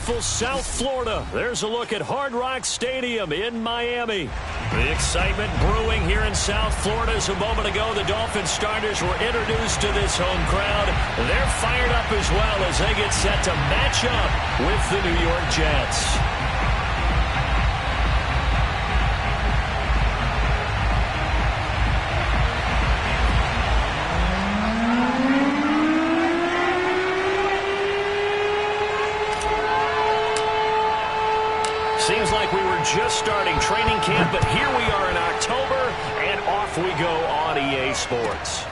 beautiful South Florida. There's a look at Hard Rock Stadium in Miami. The excitement brewing here in South Florida as a moment ago the Dolphins starters were introduced to this home crowd. They're fired up as well as they get set to match up with the New York Jets. Seems like we were just starting training camp, but here we are in October, and off we go on EA Sports.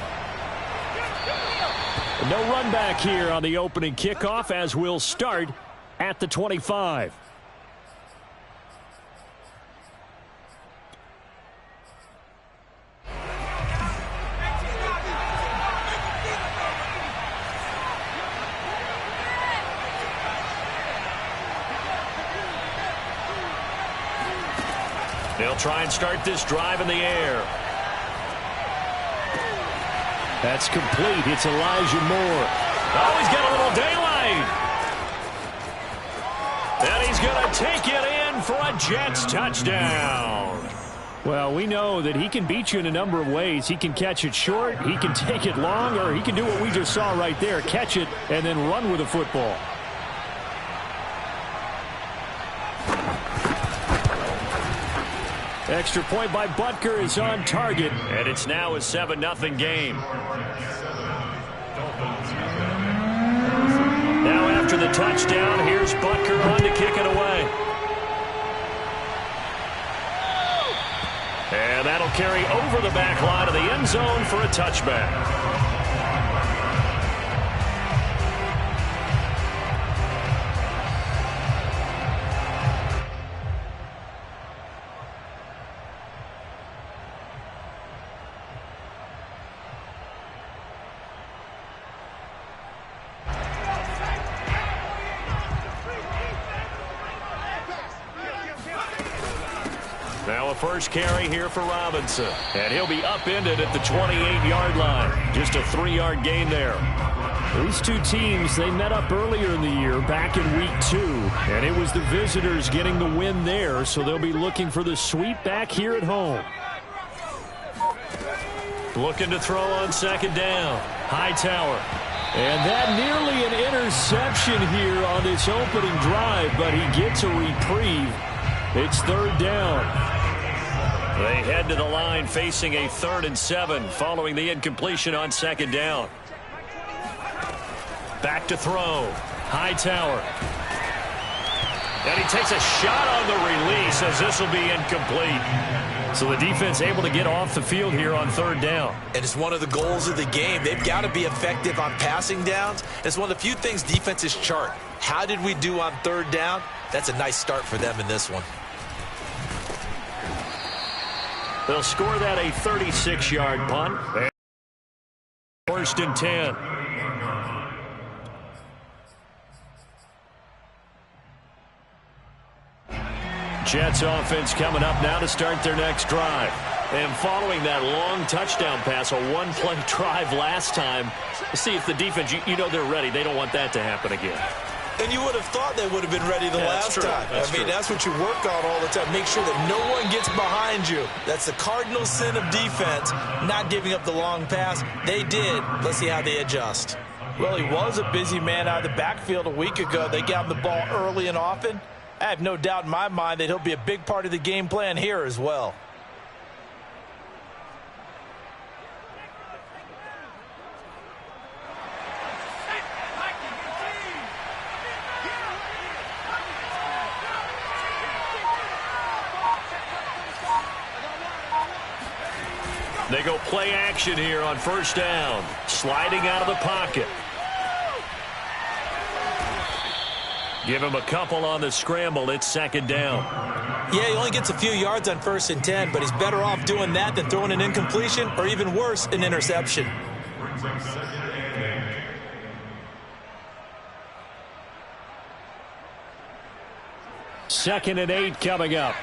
No run back here on the opening kickoff as we'll start at the 25. They'll try and start this drive in the air. That's complete. It's Elijah Moore. Oh, he's got a little daylight. And he's going to take it in for a Jets touchdown. Well, we know that he can beat you in a number of ways. He can catch it short, he can take it long, or he can do what we just saw right there, catch it and then run with the football. Extra point by Butker is on target, and it's now a 7-0 game. Now after the touchdown, here's Butker on to kick it away. And that'll carry over the back line of the end zone for a touchback. Now a first carry here for Robinson. And he'll be upended at the 28-yard line. Just a 3-yard gain there. These two teams, they met up earlier in the year, back in week 2. And it was the visitors getting the win there, so they'll be looking for the sweep back here at home. Looking to throw on second down. Hightower. And that nearly an interception here on this opening drive, but he gets a reprieve. It's third down. They head to the line facing a 3rd and 7 following the incompletion on second down. Back to throw. Hightower. And he takes a shot on the release as this will be incomplete. So the defense able to get off the field here on third down. And it's one of the goals of the game. They've got to be effective on passing downs. It's one of the few things defenses chart. How did we do on third down? That's a nice start for them in this one. They'll score that a 36-yard punt. First and 10. Jets offense coming up now to start their next drive. And following that long touchdown pass, a one-play drive last time, see if the defense, you know they're ready. They don't want that to happen again. And you would have thought they would have been ready the last time. That's what you work on all the time. Make sure that no one gets behind you. That's the cardinal sin of defense, not giving up the long pass. They did. Let's see how they adjust. Well, he was a busy man out of the backfield a week ago. They got him the ball early and often. I have no doubt in my mind that he'll be a big part of the game plan here as well. They go play action here on first down. Sliding out of the pocket. Give him a couple on the scramble. It's second down. Yeah, he only gets a few yards on 1st and 10, but he's better off doing that than throwing an incompletion or even worse, an interception. Second and 8 coming up.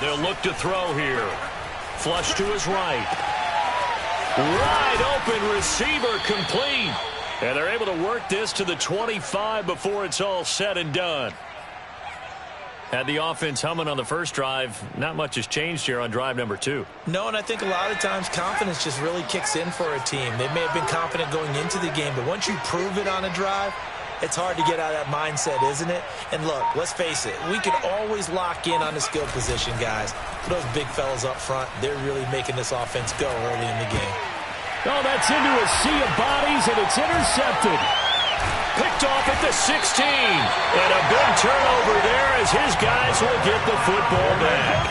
They'll look to throw here. Flush to his right. Wide open receiver complete. And they're able to work this to the 25 before it's all said and done. Had the offense humming on the first drive. Not much has changed here on drive number 2. No, and I think a lot of times confidence just really kicks in for a team. They may have been confident going into the game, but once you prove it on a drive, it's hard to get out of that mindset, isn't it? And look, let's face it, we can always lock in on the skill position, guys. Those big fellas up front, they're really making this offense go early in the game. Oh, that's into a sea of bodies, and it's intercepted. Picked off at the 16. And a big turnover there as his guys will get the football back.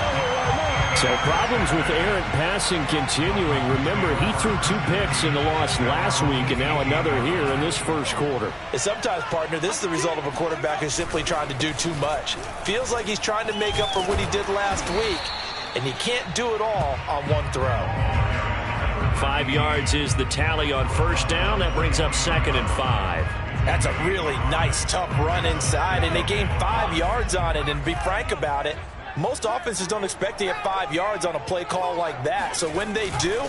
So problems with errant passing continuing. Remember, he threw 2 picks in the loss last week, and now another here in this first quarter. And sometimes, partner, this is the result of a quarterback who's simply trying to do too much. Feels like he's trying to make up for what he did last week, and he can't do it all on one throw. 5 yards is the tally on first down. That brings up 2nd and 5. That's a really nice, tough run inside, and they gained 5 yards on it. And to be frank about it, most offenses don't expect to get 5 yards on a play call like that. So when they do,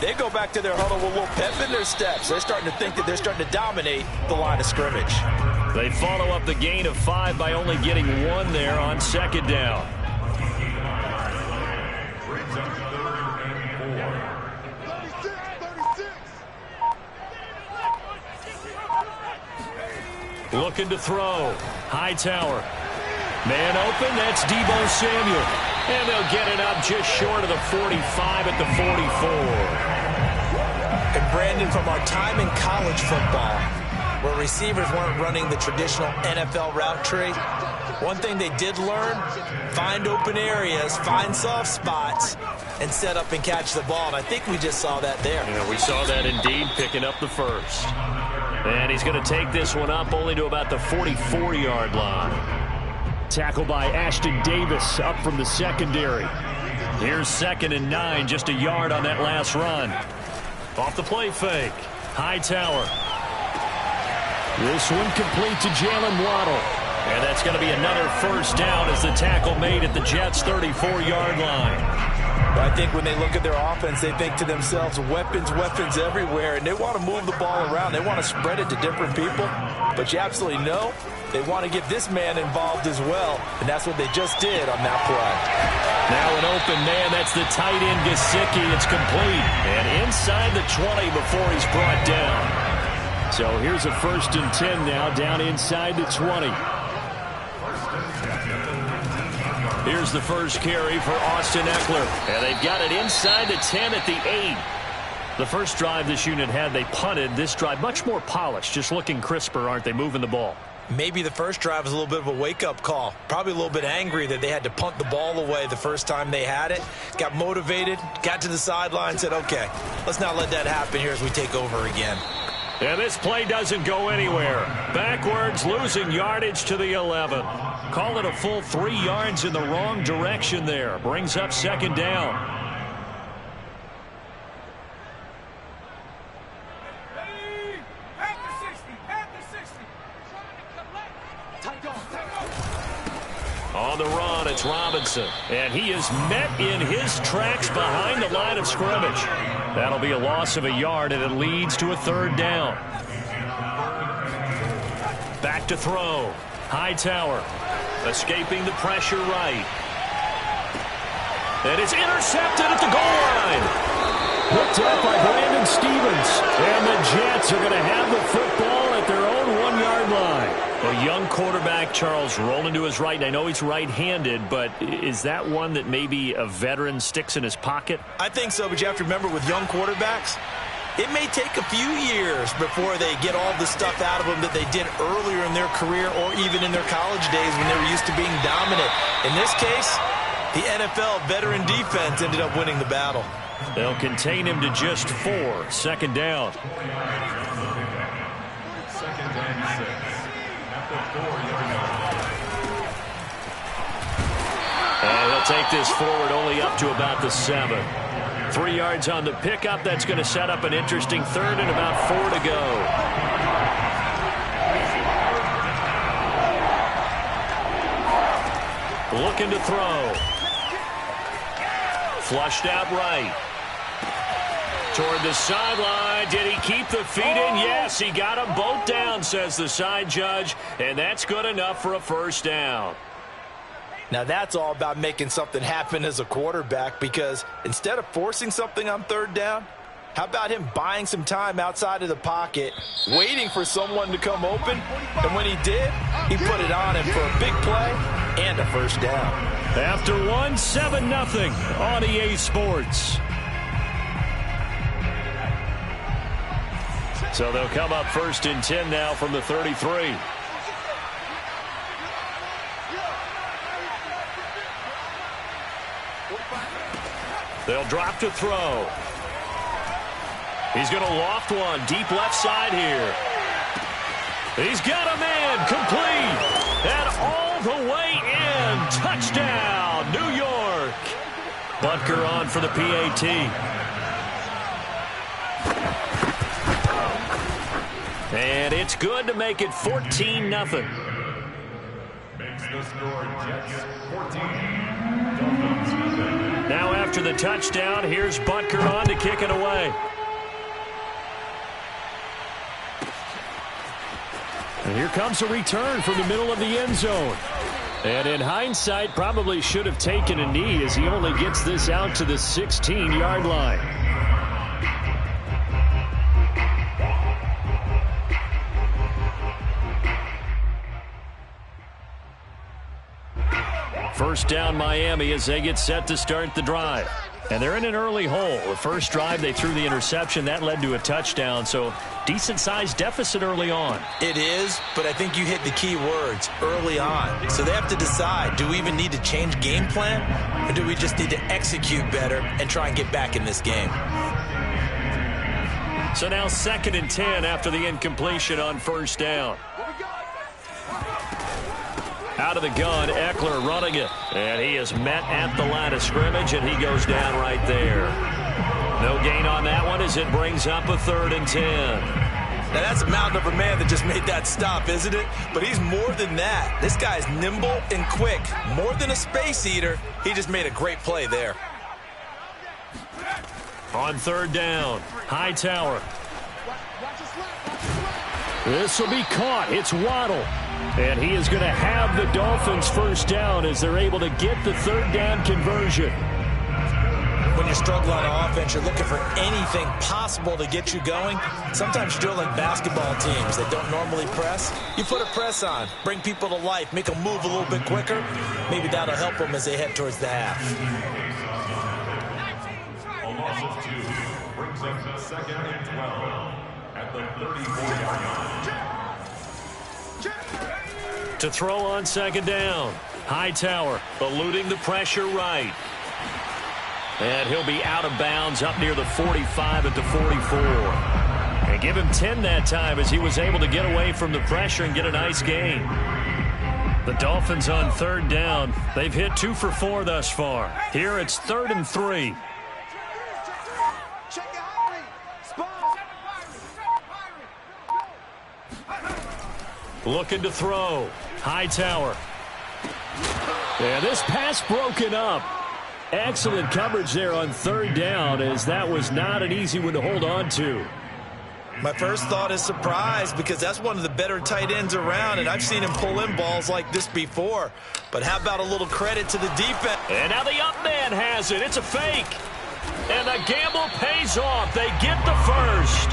they go back to their huddle with a little pep in their steps. They're starting to think that they're starting to dominate the line of scrimmage. They follow up the gain of 5 by only getting 1 there on 2nd down. Looking to throw. Hightower. Man open, that's Deebo Samuel. And they'll get it up just short of the 45 at the 44. And Brandon, from our time in college football, where receivers weren't running the traditional NFL route tree, one thing they did learn, find open areas, find soft spots, and set up and catch the ball. And I think we just saw that there. Yeah, we saw that indeed, picking up the first. And he's going to take this one up only to about the 44-yard line. Tackled by Ashton Davis up from the secondary. Here's 2nd and 9, just a yard on that last run. Off the play fake. Hightower. This one complete to Jalen Waddle. And that's going to be another first down as the tackle made at the Jets' 34-yard line. I think when they look at their offense, they think to themselves, weapons, weapons everywhere, and they want to move the ball around. They want to spread it to different people, but you absolutely know they want to get this man involved as well, and that's what they just did on that play. Now an open man, that's the tight end Gesicki. It's complete, and inside the 20 before he's brought down. So here's a 1st and 10 now, down inside the 20. Here's the first carry for Austin Eckler. And they've got it inside the 10 at the 8. The first drive this unit had, they punted. This drive, much more polished, just looking crisper, aren't they, moving the ball? Maybe the first drive was a little bit of a wake-up call. Probably a little bit angry that they had to punt the ball away the first time they had it. Got motivated, got to the sideline, said, okay, let's not let that happen here as we take over again. And this play doesn't go anywhere. Backwards, losing yardage to the 11. Call it a full 3 yards in the wrong direction there. Brings up 2nd down. On the run, it's Robinson. And he is met in his tracks behind the line of scrimmage. That'll be a loss of a yard, and it leads to a 3rd down. Back to throw. Hightower escaping the pressure right. And it's intercepted at the goal line. Picked up by Brandon Stevens. And the Jets are going to have the football at their own 1-yard line. A young quarterback, Charles, rolling to his right. I know he's right-handed, but is that one that maybe a veteran sticks in his pocket? I think so, but you have to remember with young quarterbacks, it may take a few years before they get all the stuff out of them that they did earlier in their career or even in their college days when they were used to being dominant. In this case, the NFL veteran defense ended up winning the battle. They'll contain him to just 4. 2nd down. 2nd and 6. And they'll take this forward only up to about the 7. 3 yards on the pickup. That's going to set up an interesting 3rd and about 4 to go. Looking to throw. Flushed out right. Toward the sideline. Did he keep the feet in? Yes, he got them both down, says the side judge. And that's good enough for a first down. Now that's all about making something happen as a quarterback, because instead of forcing something on third down, how about him buying some time outside of the pocket, waiting for someone to come open, and when he did, he put it on him for a big play and a first down. After one, 7-0 on EA Sports. So they'll come up 1st and 10 now from the 33. They'll drop to throw. He's going to loft one deep left side here. He's got a man complete. And all the way in. Touchdown, New York. Butker on for the PAT. And it's good to make it 14-0. Makes the score Jets 14. Now after the touchdown, here's Butker on to kick it away. And here comes a return from the middle of the end zone. And in hindsight, probably should have taken a knee as he only gets this out to the 16-yard line. First down Miami as they get set to start the drive. And they're in an early hole. The first drive they threw the interception. That led to a touchdown. So decent-sized deficit early on. It is, but I think you hit the key words, early on. So they have to decide, do we even need to change game plan? Or do we just need to execute better and try and get back in this game? So now 2nd and 10 after the incompletion on first down. Out of the gun, Eckler running it. And he is met at the line of scrimmage, and he goes down right there. No gain on that one as it brings up a 3rd and 10. Now that's a mountain of a man that just made that stop, isn't it? But he's more than that. This guy's nimble and quick. More than a space eater. He just made a great play there. On 3rd down, Hightower. This will be caught. It's Waddle. And he is going to have the Dolphins first down as they're able to get the 3rd down conversion. When you're struggling on offense, you're looking for anything possible to get you going. Sometimes you're doing like basketball teams that don't normally press. You put a press on, bring people to life, make them move a little bit quicker. Maybe that'll help them as they head towards the half. A loss of 2 brings us to 2nd and 12 at the 34-yard line. To throw on 2nd down. Hightower eluding the pressure right. And he'll be out of bounds up near the 45 at the 44. And give him 10 that time as he was able to get away from the pressure and get a nice gain. The Dolphins on 3rd down. They've hit 2 for 4 thus far. Here it's 3rd and 3. Looking to throw. Hightower. And this pass broken up. Excellent coverage there on 3rd down, as that was not an easy one to hold on to. My first thought is surprise, because that's one of the better tight ends around, and I've seen him pull in balls like this before. But how about a little credit to the defense? And now the up man has it. It's a fake. And the gamble pays off. They get the first.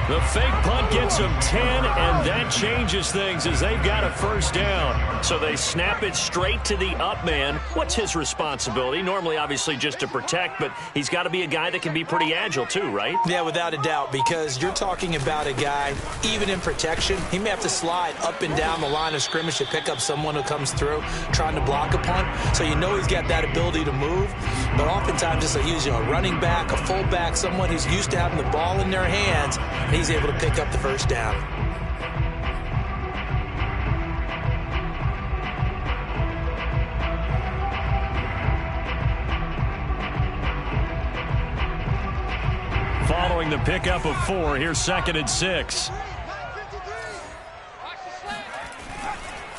The fake punt gets them 10, and that changes things as they've got a first down. So they snap it straight to the up man. What's his responsibility? Normally, obviously, just to protect, but he's got to be a guy that can be pretty agile too, right? Yeah, without a doubt, because you're talking about a guy, even in protection, he may have to slide up and down the line of scrimmage to pick up someone who comes through trying to block a punt. So you know he's got that ability to move. But oftentimes, it's a running back, a fullback, someone who's used to having the ball in their hands. He's able to pick up the first down. Following the pickup of 4, here's 2nd and 6.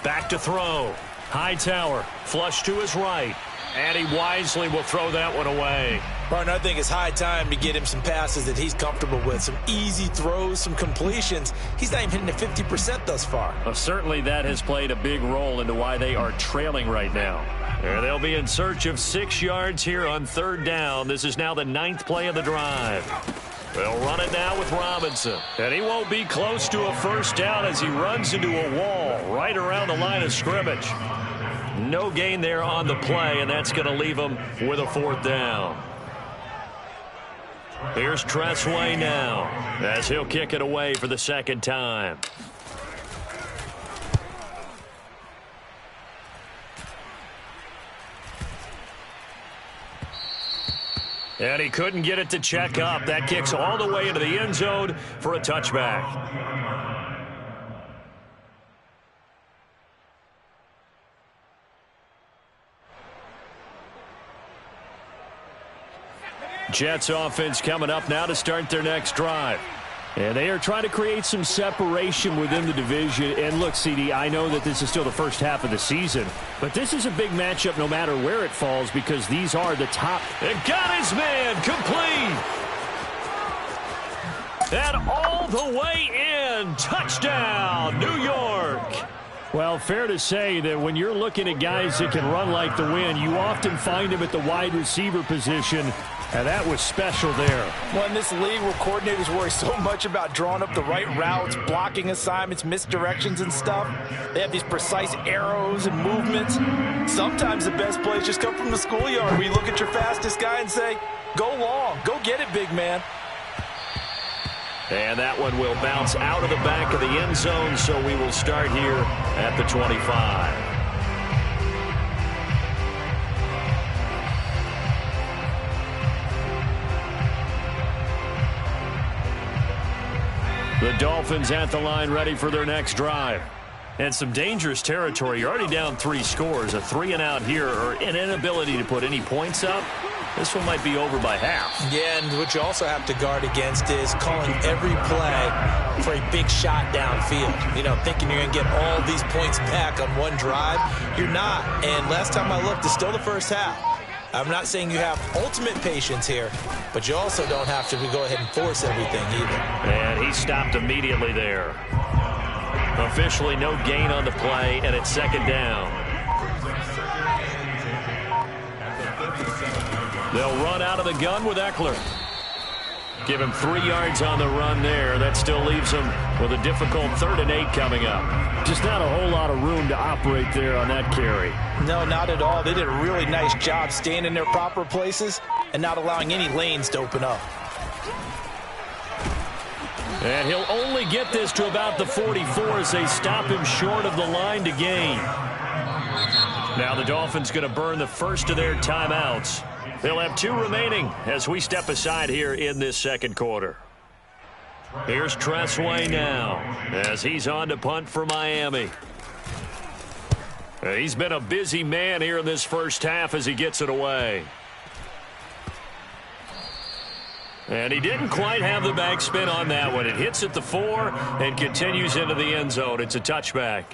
Back to throw. Hightower, flush to his right. And he wisely will throw that one away. Partner, I think it's high time to get him some passes that he's comfortable with. Some easy throws, some completions. He's not even hitting at 50% thus far. Well, certainly that has played a big role into why they are trailing right now. And they'll be in search of 6 yards here on 3rd down. This is now the 9th play of the drive. They'll run it now with Robinson. And he won't be close to a 1st down as he runs into a wall right around the line of scrimmage. No gain there on the play, and that's going to leave him with a 4th down. Here's Tressway now as he'll kick it away for the 2nd time. And he couldn't get it to check up. That kicks all the way into the end zone for a touchback. Jets offense coming up now to start their next drive. And they are trying to create some separation within the division. And look, CD, I know that this is still the first half of the season, but this is a big matchup no matter where it falls because these are the top. And got his man complete. And all the way in. Touchdown, New York. Well, fair to say that when you're looking at guys that can run like the wind, you often find them at the wide receiver position. And that was special there. Well, in this league where coordinators worry so much about drawing up the right routes, blocking assignments, misdirections and stuff, they have these precise arrows and movements. Sometimes the best plays just come from the schoolyard where you look at your fastest guy and say, go long, go get it, big man. And that one will bounce out of the back of the end zone, so we will start here at the 25. The Dolphins at the line ready for their next drive. And some dangerous territory. You're already down 3 scores. A 3-and-out here or an inability to put any points up. This one might be over by half. Yeah, and what you also have to guard against is calling every play for a big shot downfield. You know, thinking you're going to get all these points back on one drive. You're not. And last time I looked, it's still the first half. I'm not saying you have ultimate patience here, but you also don't have to go ahead and force everything either. And he stopped immediately there. Officially no gain on the play, and it's 2nd down. They'll run out of the gun with Eckler. Give him 3 yards on the run there. That still leaves him with a difficult 3rd and 8 coming up. Just not a whole lot of room to operate there on that carry. No, not at all. They did a really nice job staying in their proper places and not allowing any lanes to open up. And he'll only get this to about the 44 as they stop him short of the line to gain. Now the Dolphins going to burn the first of their timeouts. They'll have 2 remaining as we step aside here in this 2nd quarter. Here's Tressway now as he's on to punt for Miami. He's been a busy man here in this first half as he gets it away. And he didn't quite have the backspin on that one. It hits at the 4 and continues into the end zone. It's a touchback.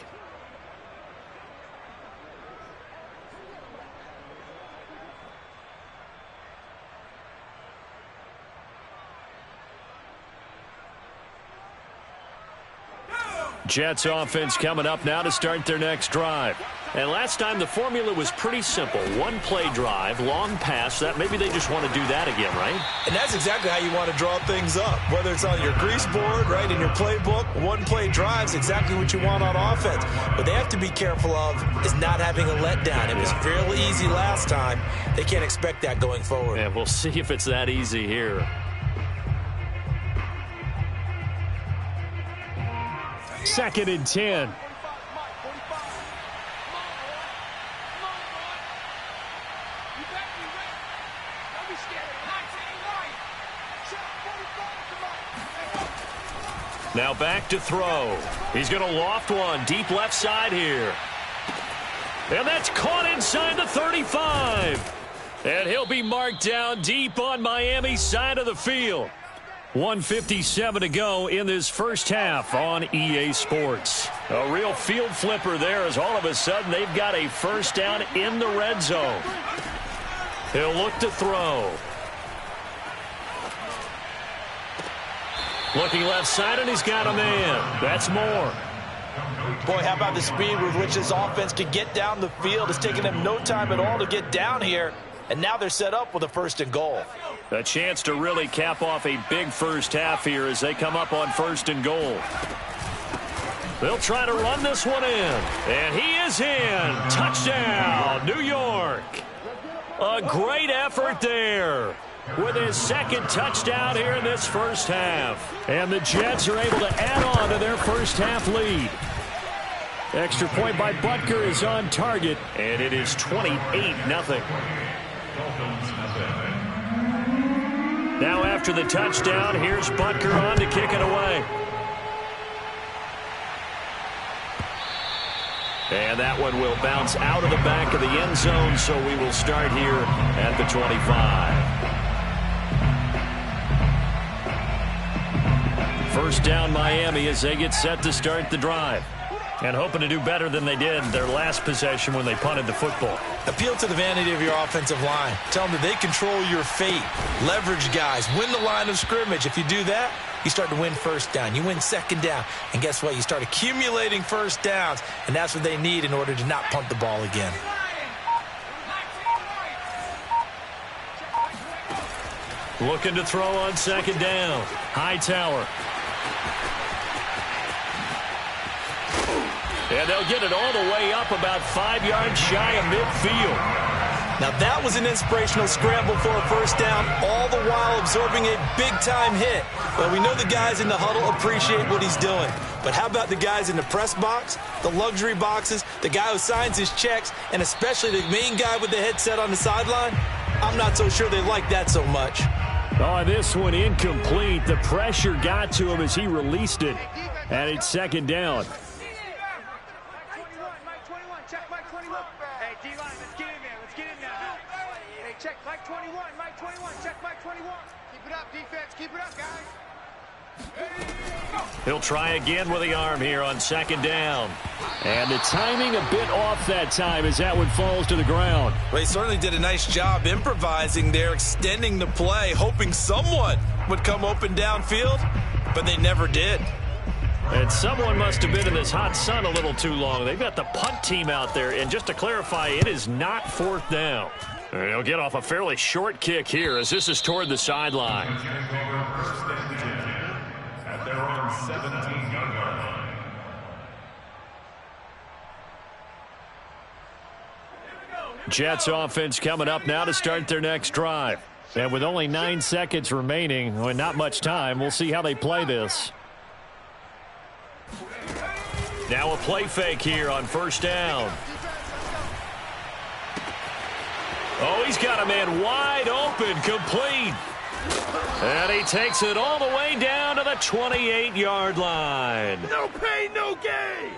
Jets offense coming up now to start their next drive. And last time the formula was pretty simple. 1-play drive, long pass. That maybe they just want to do that again, right? And that's exactly how you want to draw things up. Whether it's on your grease board, right, in your playbook, 1-play drive's exactly what you want on offense. What they have to be careful of is not having a letdown. It was fairly easy last time. They can't expect that going forward. And we'll see if it's that easy here. Second and 10. Now back to throw. He's going to loft one deep left side here. And that's caught inside the 35. And he'll be marked down deep on Miami's side of the field. 1:57 to go in this first half on EA Sports. A real field flipper there as all of a sudden they've got a first down in the red zone. He'll look to throw. Looking left side, and he's got a man. That's Moore. Boy, how about the speed with which this offense could get down the field? It's taken them no time at all to get down here, and now they're set up with a 1st and goal. A chance to really cap off a big first half here as they come up on 1st and goal. They'll try to run this one in, and he is in. Touchdown, New York. A great effort there with his 2nd touchdown here in this first half. And the Jets are able to add on to their first half lead. Extra point by Butker is on target, and it is 28-0. Now after the touchdown, here's Butker on to kick it away. And that one will bounce out of the back of the end zone, so we will start here at the 25. First down, Miami, as they get set to start the drive. And hoping to do better than they did their last possession when they punted the football. Appeal to the vanity of your offensive line. Tell them that they control your fate. Leverage guys. Win the line of scrimmage. If you do that, you start to win first down. You win second down. And guess what? You start accumulating first downs. And that's what they need in order to not punt the ball again. Looking to throw on 2nd down. Hightower. And they'll get it all the way up about 5 yards shy of midfield. Now that was an inspirational scramble for a first down, all the while absorbing a big-time hit. Well, we know the guys in the huddle appreciate what he's doing. But how about the guys in the press box, the luxury boxes, the guy who signs his checks, and especially the main guy with the headset on the sideline? I'm not so sure they like that so much. Oh, this one incomplete. The pressure got to him as he released it. And it's 2nd down. Check Mike 21, Mike 21, check Mike 21. Keep it up, defense, keep it up, guys. He'll try again with the arm here on 2nd down. And the timing a bit off that time as that one falls to the ground. Well, he certainly did a nice job improvising there, extending the play, hoping someone would come open downfield, but they never did. And someone must have been in this hot sun a little too long. They've got the punt team out there, and just to clarify, it is not 4th down. And he'll get off a fairly short kick here as this is toward the sideline. At their own 17-yard line. Jets offense coming up now to start their next drive. And with only 9 seconds remaining, well, not much time, we'll see how they play this. Now a play fake here on 1st down. Oh, he's got a man wide open, complete. And he takes it all the way down to the 28-yard line. No pain, no gain.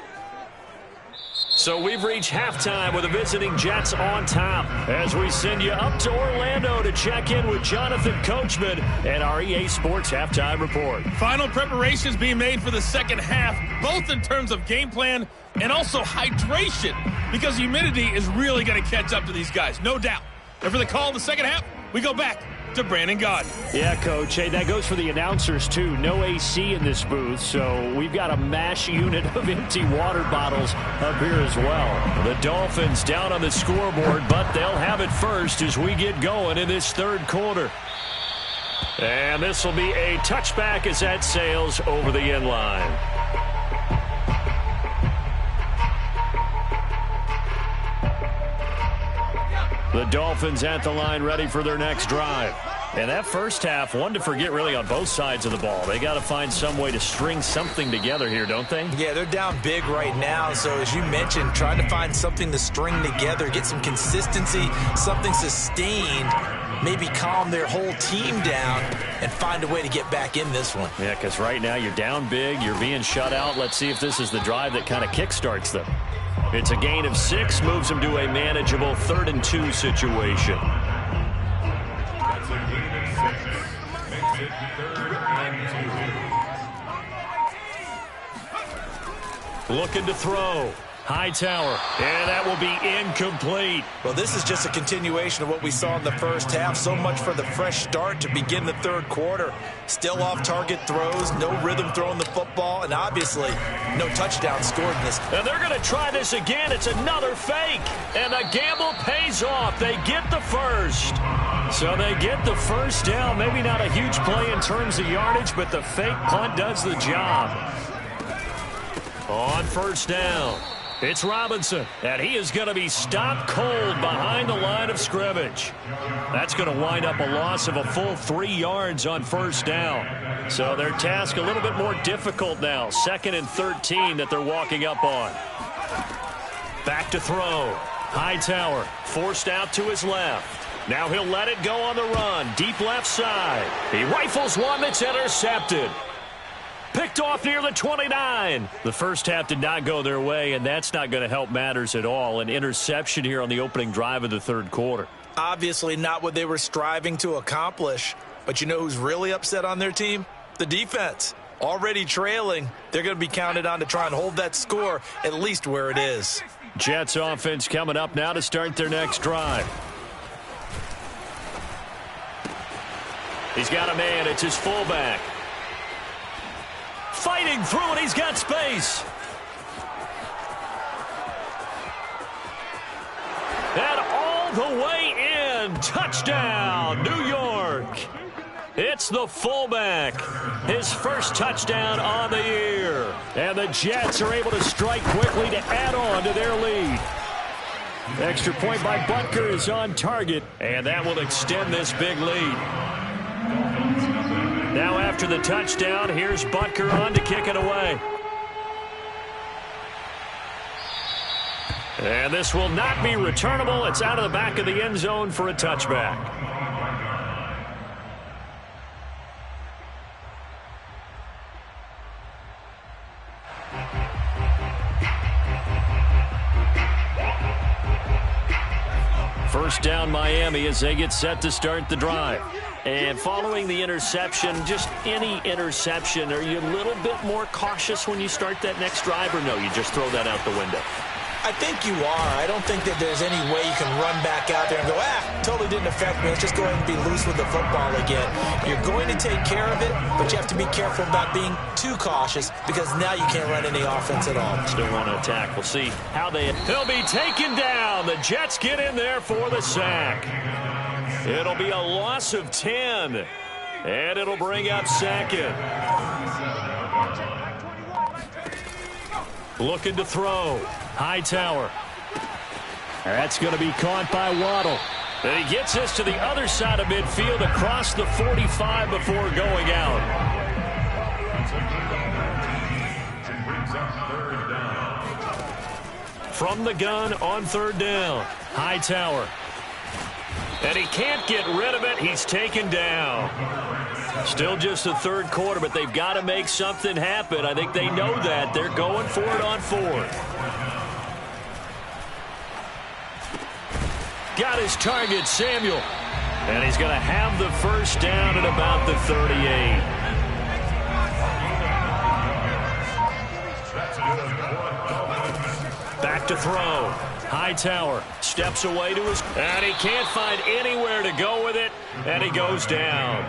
So we've reached halftime with the visiting Jets on top as we send you up to Orlando to check in with Jonathan Coachman and our EA Sports Halftime Report. Final preparations being made for the second half, both in terms of game plan and also hydration, because humidity is really going to catch up to these guys, no doubt. And for the call in the second half, we go back to Brandon Gaudin. Yeah, Coach. Hey, that goes for the announcers, too. No AC in this booth, so we've got a mash unit of empty water bottles up here as well. The Dolphins down on the scoreboard, but they'll have it first as we get going in this 3rd quarter. And this will be a touchback as that sails over the end line. The Dolphins at the line ready for their next drive. And that first half, one to forget really on both sides of the ball. They got to find some way to string something together here, don't they? Yeah, they're down big right now. So as you mentioned, trying to find something to string together, get some consistency, something sustained, maybe calm their whole team down and find a way to get back in this one. Yeah, because right now you're down big, you're being shut out. Let's see if this is the drive that kind of kickstarts them. It's a gain of 6, moves them to a manageable 3rd and 2 situation. That's a gain of 6. Makes it 3rd and 2. Looking to throw. Hightower, and that will be incomplete. Well, this is just a continuation of what we saw in the first half. So much for the fresh start to begin the third quarter. Still off-target throws, no rhythm throwing the football, and obviously no touchdown scored in this. And they're going to try this again. It's another fake, and the gamble pays off. They get the first. So they get the first down. Maybe not a huge play in terms of yardage, but the fake punt does the job. On first down, it's Robinson, and he is going to be stopped cold behind the line of scrimmage. That's going to wind up a loss of a full 3 yards on first down. So their task a little bit more difficult now. 2nd and 13 that they're walking up on. Back to throw. Hightower forced out to his left. Now he'll let it go on the run. Deep left side. He rifles one that's intercepted. Picked off near the 29. The first half did not go their way, and that's not going to help matters at all. An interception here on the opening drive of the third quarter. Obviously not what they were striving to accomplish. But you know who's really upset on their team? The defense. Already trailing. They're going to be counted on to try and hold that score at least where it is. Jets offense coming up now to start their next drive. He's got a man. It's his fullback. Fighting through it. He's got space. And all the way in. Touchdown, New York. It's the fullback. His first touchdown on the year. And the Jets are able to strike quickly to add on to their lead. Extra point by Butker is on target. And that will extend this big lead. Now after the touchdown, here's Butker on to kick it away. And this will not be returnable. It's out of the back of the end zone for a touchback. First down Miami as they get set to start the drive. And following the interception, just any interception, are you a little bit more cautious when you start that next drive, or no, you just throw that out the window? I think you are. I don't think that there's any way you can run back out there and go, totally didn't affect me. Let's just go ahead and be loose with the football again. You're going to take care of it, but you have to be careful about being too cautious because now you can't run any offense at all. Still want to attack. We'll see how he'll be taken down. The Jets get in there for the sack. It'll be a loss of 10, and it'll bring up second. Looking to throw. Hightower. That's going to be caught by Waddle. And he gets this to the other side of midfield across the 45 before going out. From the gun on third down. Hightower. And he can't get rid of it. He's taken down. Still just the third quarter, but they've got to make something happen. I think they know that. They're going for it on fourth. Got his target, Samuel. And he's going to have the first down at about the 38. Back to throw. Hightower steps away to his, and he can't find anywhere to go with it, and he goes down.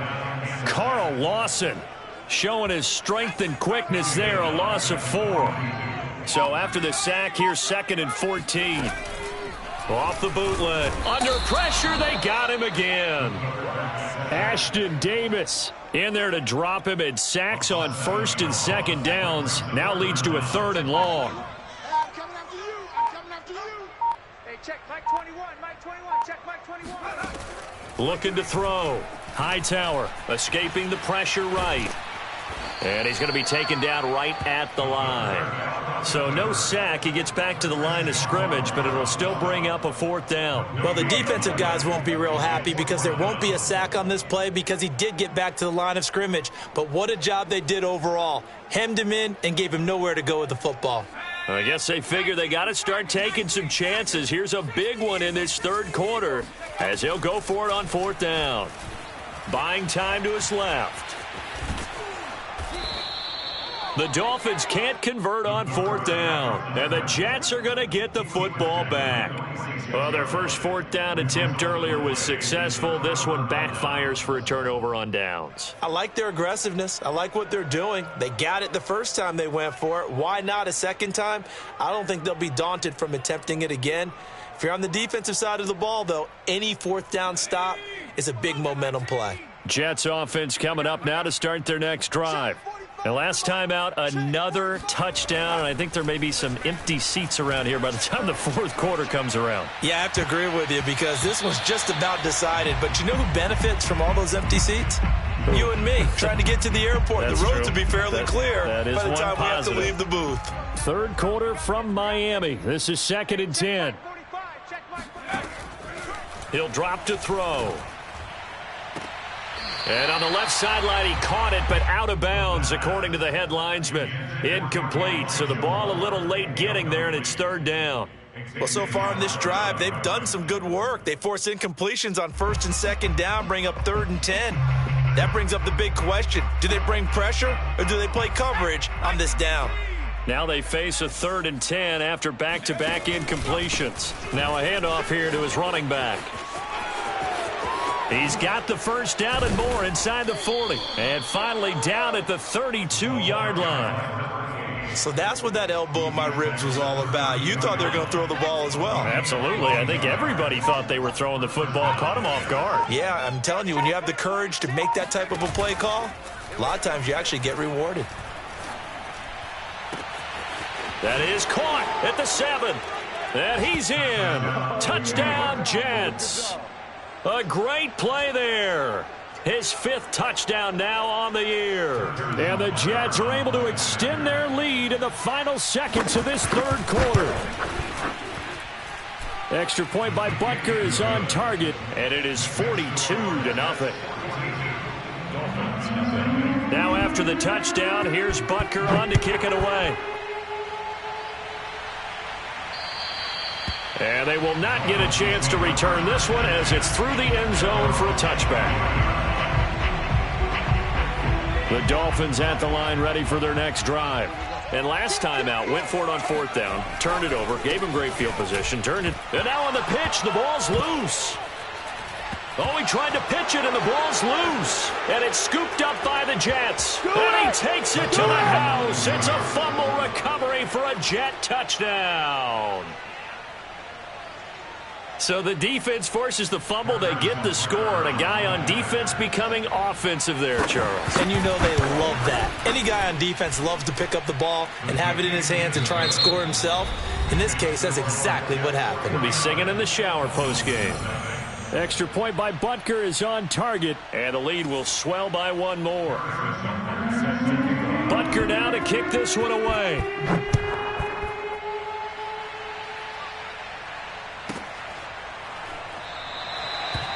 Carl Lawson showing his strength and quickness there, a loss of 4. So after the sack, here's 2nd and 14. Off the bootleg. Under pressure, they got him again. Ashton Davis in there to drop him, and sacks on 1st and 2nd downs. Now leads to a 3rd and long. Check Mike 21, Mike 21, check Mike 21. Looking to throw. Hightower escaping the pressure right. And he's going to be taken down right at the line. So no sack. He gets back to the line of scrimmage, but it'll still bring up a 4th down. Well, the defensive guys won't be real happy because there won't be a sack on this play because he did get back to the line of scrimmage. But what a job they did overall. Hemmed him in and gave him nowhere to go with the football. I guess they figure they got to start taking some chances. Here's a big one in this third quarter as he'll go for it on 4th down. Buying time to his left. The Dolphins can't convert on 4th down, and the Jets are going to get the football back. Well, their first 4th down attempt earlier was successful. This one backfires for a turnover on downs. I like their aggressiveness. I like what they're doing. They got it the first time they went for it. Why not a second time? I don't think they'll be daunted from attempting it again. If you're on the defensive side of the ball, though, any 4th down stop is a big momentum play. Jets offense coming up now to start their next drive. And last time out, another touchdown. And I think there may be some empty seats around here by the time the 4th quarter comes around. Yeah, I have to agree with you because this was just about decided. But you know who benefits from all those empty seats? You and me, trying to get to the airport. The roads will be fairly clear by the time we have to leave the booth. 3rd quarter from Miami. This is 2nd and 10. He'll drop to throw. And on the left sideline, he caught it, but out of bounds, according to the head linesman. Incomplete, so the ball a little late getting there, and it's 3rd down. Well, so far in this drive, they've done some good work. They force incompletions on 1st and 2nd down, bring up 3rd and 10. That brings up the big question. Do they bring pressure, or do they play coverage on this down? Now they face a 3rd and 10 after back-to-back incompletions. Now a handoff here to his running back. He's got the first down and more inside the 40. And finally down at the 32-yard line. So that's what that elbow in my ribs was all about. You thought they were going to throw the ball as well. Absolutely. I think everybody thought they were throwing the football. Caught him off guard. Yeah, I'm telling you, when you have the courage to make that type of a play call, a lot of times you actually get rewarded. That is caught at the 7. And he's in. Touchdown, Jets. A great play there. His 5th touchdown now on the year. And the Jets are able to extend their lead in the final seconds of this 3rd quarter. Extra point by Butker is on target, and it is 42-0. Now after the touchdown, here's Butker on to kick it away. And they will not get a chance to return this one as it's through the end zone for a touchback. The Dolphins at the line ready for their next drive. And last time out, went for it on 4th down, turned it over, gave him great field position, turned it. And now on the pitch, the ball's loose. Oh, he tried to pitch it, and the ball's loose. And it's scooped up by the Jets. And he takes it to the house. It's a fumble recovery for a Jet touchdown. So the defense forces the fumble. They get the score, and a guy on defense becoming offensive there, Charles. And you know they love that. Any guy on defense loves to pick up the ball and have it in his hands and try and score himself. In this case, that's exactly what happened. He'll be singing in the shower postgame. Extra point by Butker is on target, and the lead will swell by one more. Butker now to kick this one away.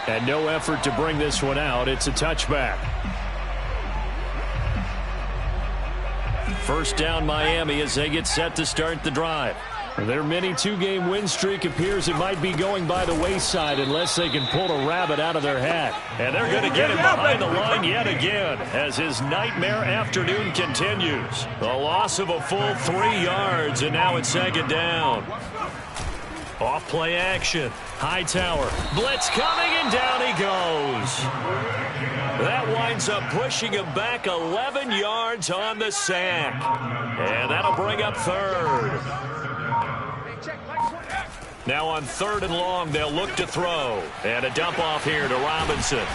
And no effort to bring this one out. It's a touchback. First down Miami as they get set to start the drive. Their mini 2-game win streak appears it might be going by the wayside unless they can pull a rabbit out of their hat. And they're going to get him behind the line yet again as his nightmare afternoon continues. The loss of a full 3 yards, and now it's 2nd down. Off play action. Hightower. Blitz coming, and down he goes. That winds up pushing him back 11 yards on the sack. And that'll bring up 3rd. Now on 3rd and long, they'll look to throw. And a dump off here to Robinson.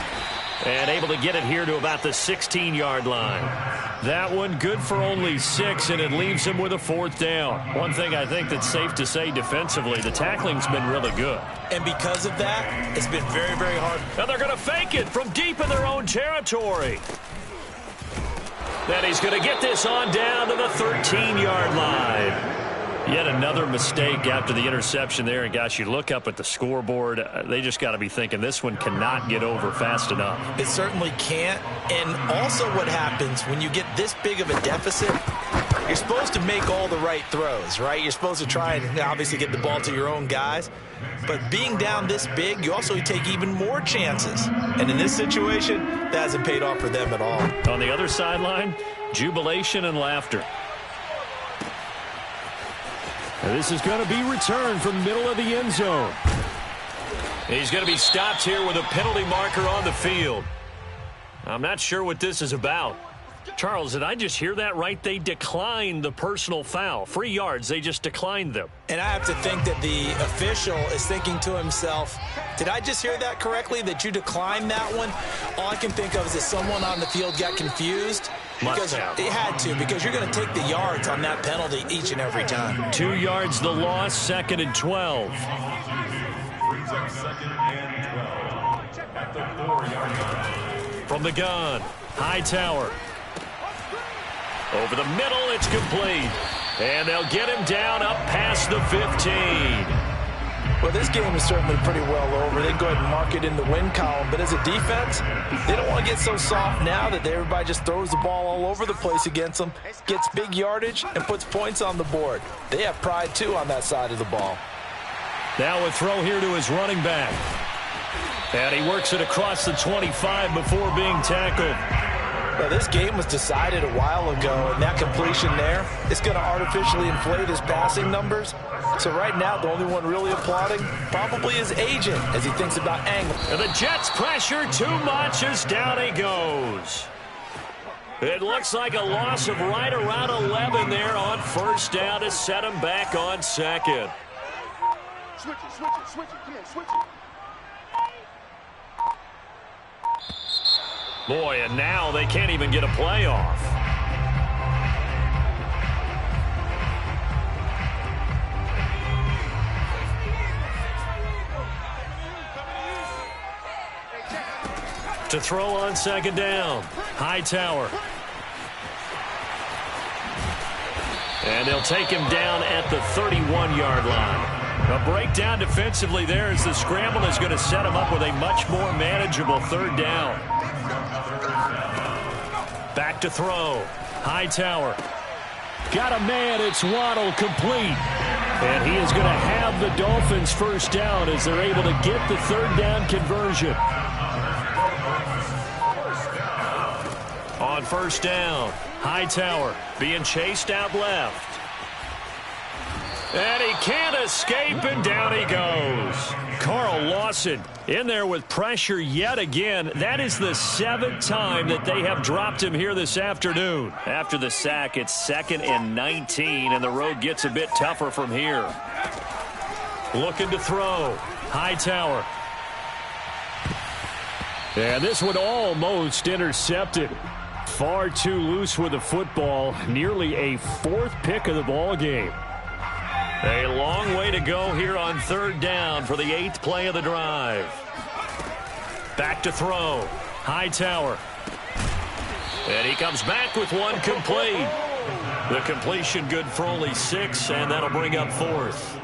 And able to get it here to about the 16-yard line. That one good for only 6, and it leaves him with a 4th down. One thing I think that's safe to say defensively, the tackling's been really good. And because of that, it's been very, very hard. And they're going to fake it from deep in their own territory. Then he's going to get this on down to the 13-yard line. Yet another mistake after the interception there. And, gosh, you look up at the scoreboard, they just got to be thinking this one cannot get over fast enough. It certainly can't. And also what happens when you get this big of a deficit, you're supposed to make all the right throws, right? You're supposed to try and obviously get the ball to your own guys. But being down this big, you also take even more chances. And in this situation, that hasn't paid off for them at all. On the other sideline, Jubilation and laughter. And this is going to be returned from the middle of the end zone. He's going to be stopped here with a penalty marker on the field. I'm not sure what this is about. Charles, did I just hear that right? They declined the personal foul. 3 yards, they just declined them. And I have to think that the official is thinking to himself, did I just hear that correctly, that you declined that one? All I can think of is that someone on the field got confused. Because they had to, because you're going to take the yards on that penalty each and every time. 2 yards the loss, 2nd and 12. Brings up 2nd and 12 at the 4-yard line. From the gun, Hightower. Over the middle, it's complete. And they'll get him down up past the 15. Well, this game is certainly pretty well over. They can go ahead and mark it in the win column. But as a defense, they don't want to get so soft now that everybody just throws the ball all over the place against them, gets big yardage, and puts points on the board. They have pride, too, on that side of the ball. Now a throw here to his running back. And he works it across the 25 before being tackled. Well, this game was decided a while ago, and that completion there is going to artificially inflate his passing numbers. So right now, the only one really applauding probably his agent as he thinks about angle. And the Jets pressure too much as down he goes. It looks like a loss of right around 11 there on first down to set him back on second. Switch it, switch it, switch it. Come on, switch it. Boy, and now they can't even get a play off. To throw on second down, Hightower. And they'll take him down at the 31-yard line. A breakdown defensively there as the scramble is going to set him up with a much more manageable third down. Back to throw. Hightower. Got a man. It's Waddle, complete. And he is going to have the Dolphins first down as they're able to get the third down conversion. On first down, Hightower being chased out left. And he can't escape, and down he goes. Carl Lawson in there with pressure yet again. That is the 7th time that they have dropped him here this afternoon. After the sack, it's 2nd and 19, and the road gets a bit tougher from here. Looking to throw. Hightower. And this one almost intercepted. Far too loose with the football. Nearly a 4th pick of the ball game. A long way to go here on third down for the 8th play of the drive. Back to throw. Hightower. And he comes back with one complete. The completion good for only 6, and that'll bring up 4th.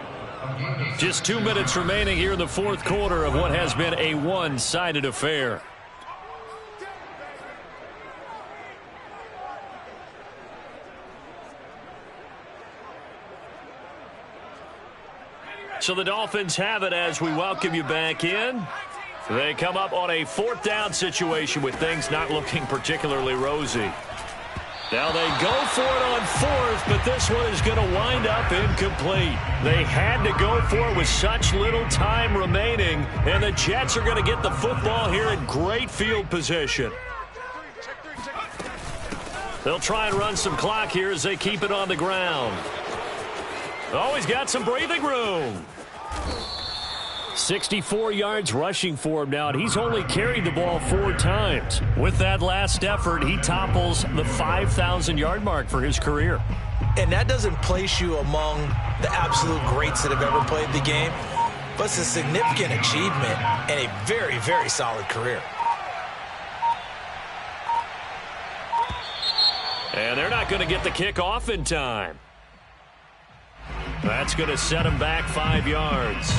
Just 2 minutes remaining here in the 4th quarter of what has been a one-sided affair. So the Dolphins have it as we welcome you back in. They come up on a 4th down situation with things not looking particularly rosy. Now they go for it on 4th, but this one is going to wind up incomplete. They had to go for it with such little time remaining, and the Jets are going to get the football here in great field position. They'll try and run some clock here as they keep it on the ground. Oh, he's got some breathing room. 64 yards rushing for him now, and he's only carried the ball 4 times. With that last effort, he topples the 5,000-yard mark for his career. And that doesn't place you among the absolute greats that have ever played the game, but it's a significant achievement and a very, very solid career. And they're not going to get the kick off in time. That's going to set him back 5 yards.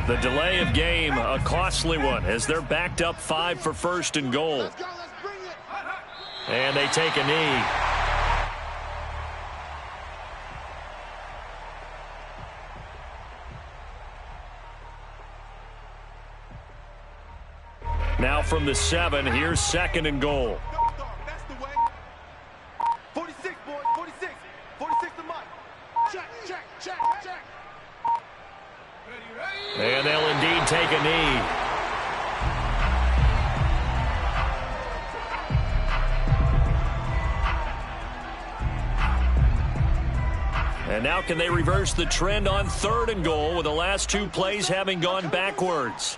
The delay of game, a costly one, as they're backed up 5 for 1st and goal. And they take a knee. Now from the 7, here's 2nd and goal. That's the way. 46, boys, 46. 46 to Mike. Check, check, check, check. And they'll indeed take a knee. And now can they reverse the trend on 3rd and goal with the last 2 plays having gone backwards?